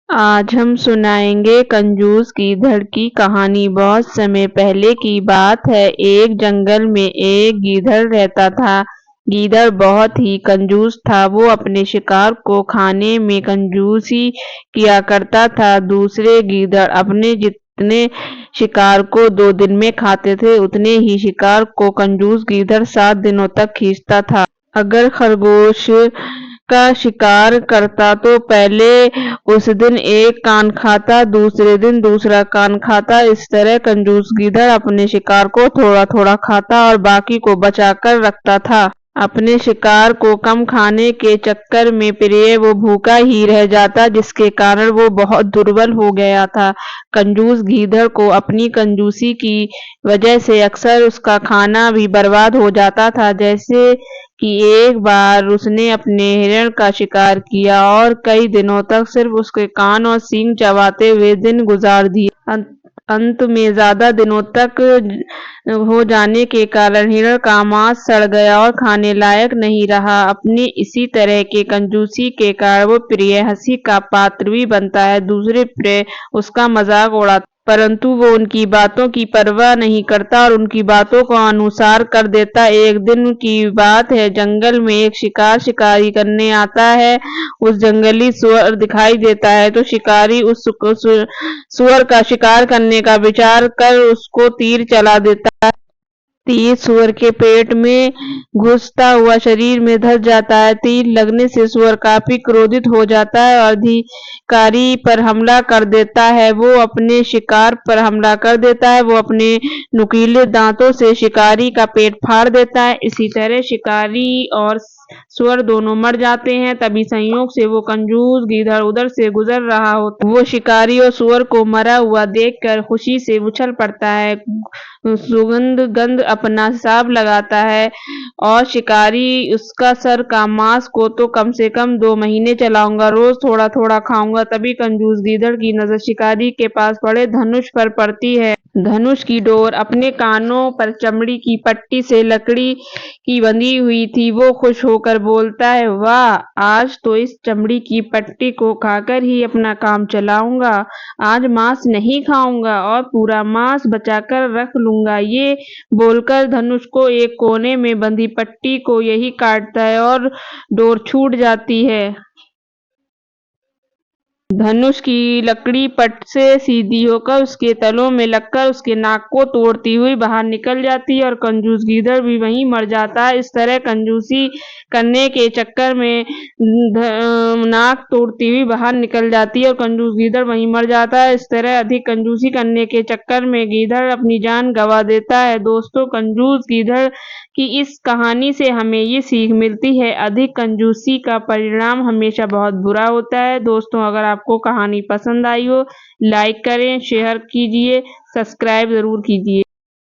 आज हम सुनाएंगे कंजूस गीदड़ की कहानी। बहुत समय पहले की बात है। एक जंगल में एक गीदड़ रहता था। गीदड़ बहुत ही कंजूस था। वो अपने शिकार को खाने में कंजूसी किया करता था। दूसरे गीदड़ अपने जितने शिकार को 2 दिन में खाते थे, उतने ही शिकार को कंजूस गीदड़ 7 दिनों तक खींचता था। अगर खरगोश का शिकार करता तो पहले उस दिन एक कान खाता, दूसरे दिन दूसरा कान खाता। इस तरह कंजूस गीदड़ अपने शिकार को थोड़ा थोड़ा खाता और बाकी को बचा कर रखता था। अपने शिकार को कम खाने के चक्कर में प्रिय वो भूखा ही रह जाता, जिसके कारण वो बहुत दुर्बल हो गया था। कंजूस गीदड़ को अपनी कंजूसी की वजह से अक्सर उसका खाना भी बर्बाद हो जाता था। जैसे कि एक बार उसने अपने हिरण का शिकार किया और कई दिनों तक सिर्फ उसके कान और सींग चबाते हुए दिन गुजार दिए। अंत में ज्यादा दिनों तक हो जाने के कारण हिरण का मांस सड़ गया और खाने लायक नहीं रहा। अपनी इसी तरह के कंजूसी के कारण वो प्रिय हंसी का पात्र भी बनता है। दूसरे प्रिय उसका मजाक उड़ाते, परंतु वो उनकी बातों की परवाह नहीं करता और उनकी बातों को अनुसार कर देता। एक दिन की बात है, जंगल में एक शिकारी करने आता है। उस जंगली सुअर दिखाई देता है तो शिकारी उस सुअर का शिकार करने का विचार कर उसको तीर चला देता है। तीर सुअर के पेट में घुसता हुआ शरीर में धंस जाता है। तीर लगने से सुअर काफी क्रोधित हो जाता है और अधिकारी पर हमला कर देता है। वो अपने शिकार पर हमला कर देता है। वो अपने नुकीले दांतों से शिकारी का पेट फाड़ देता है। इसी तरह शिकारी और सुअर दोनों मर जाते हैं। तभी संयोग से वो कंजूस गीदड़ उधर से गुजर रहा होता है। वो शिकारी और सुअर को मरा हुआ देखकर खुशी से उछल पड़ता है। सुगंध गंध अपना हिसाब लगाता है और शिकारी उसका सर का मांस को तो कम से कम 2 महीने चलाऊंगा, रोज थोड़ा थोड़ा खाऊंगा। तभी कंजूस गीदड़ की नजर शिकारी के पास पड़े धनुष पर पड़ती है। धनुष की डोर अपने कानों पर चमड़ी की पट्टी से लकड़ी की बंधी हुई थी। वो खुश होकर बोलता है, वाह, आज तो इस चमड़ी की पट्टी को खाकर ही अपना काम चलाऊंगा। आज मांस नहीं खाऊंगा और पूरा मांस बचाकर रख लूंगा। ये बोलकर धनुष को एक कोने में बंधी पट्टी को यही काटता है और डोर छूट जाती है। धनुष की लकड़ी पट से सीधी होकर उसके तलों में लगकर उसके नाक को तोड़ती हुई बाहर निकल जाती है और कंजूस गीदड़ भी वहीं मर जाता है। इस तरह कंजूसी करने के चक्कर में नाक तोड़ती हुई बाहर निकल जाती है और कंजूस गीदड़ वहीं मर जाता है। इस तरह अधिक कंजूसी करने के चक्कर में गीदड़ अपनी जान गंवा देता है। दोस्तों, कंजूस गीदड़ की इस कहानी से हमें ये सीख मिलती है, अधिक कंजूसी का परिणाम हमेशा बहुत बुरा होता है। दोस्तों, अगर आपको कहानी पसंद आई हो, लाइक करें, शेयर कीजिए, सब्सक्राइब जरूर कीजिए।